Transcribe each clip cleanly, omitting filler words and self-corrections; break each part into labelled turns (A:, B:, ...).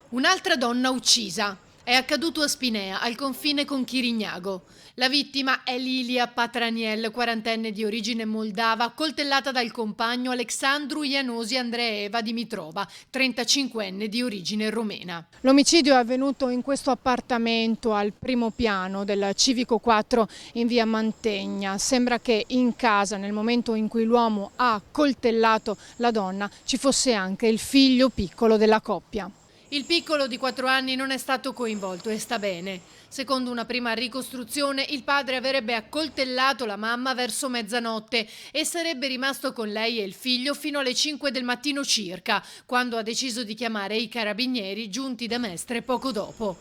A: Un'altra donna uccisa. È accaduto a Spinea, al confine con Chirignago. La vittima è Lilia Patraniel, quarantenne di origine moldava, coltellata dal compagno Alexandru Ianosi Andreeva Dimitrova, 35enne di origine romena. L'omicidio è avvenuto in questo appartamento al primo piano del Civico 4 in via Mantegna. Sembra che in casa, nel momento in cui l'uomo ha coltellato la donna, ci fosse anche il figlio piccolo della coppia. Il piccolo di 4 anni non è stato coinvolto e sta bene. Secondo una prima ricostruzione, il padre avrebbe accoltellato la mamma verso mezzanotte e sarebbe rimasto con lei e il figlio fino alle 5 del mattino circa, quando ha deciso di chiamare i carabinieri giunti da Mestre poco dopo.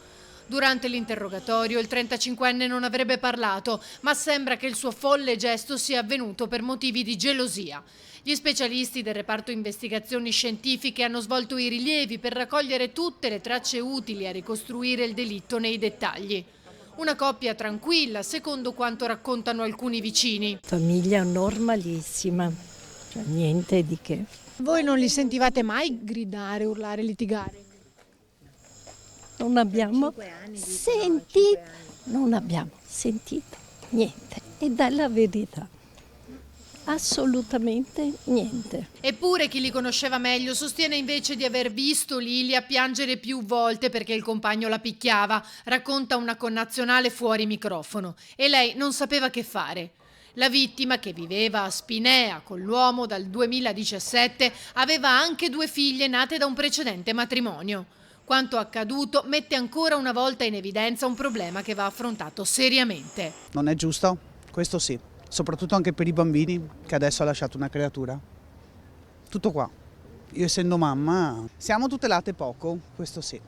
A: Durante l'interrogatorio il 35enne non avrebbe parlato, ma sembra che il suo folle gesto sia avvenuto per motivi di gelosia. Gli specialisti del reparto investigazioni scientifiche hanno svolto i rilievi per raccogliere tutte le tracce utili a ricostruire il delitto nei dettagli. Una coppia tranquilla, secondo quanto raccontano alcuni vicini.
B: Famiglia normalissima, cioè niente di che.
A: Voi non li sentivate mai gridare, urlare, litigare?
B: Non abbiamo sentito, niente. E dalla verità, assolutamente niente.
A: Eppure chi li conosceva meglio sostiene invece di aver visto Lilia piangere più volte perché il compagno la picchiava, racconta una connazionale fuori microfono, e lei non sapeva che fare. La vittima, che viveva a Spinea con l'uomo dal 2017, aveva anche 2 figlie nate da un precedente matrimonio. Quanto accaduto mette ancora una volta in evidenza un problema che va affrontato seriamente.
C: Non è giusto? Questo sì, soprattutto anche per i bambini che adesso ha lasciato una creatura. Tutto qua. Io essendo mamma, siamo tutelate poco, questo sì.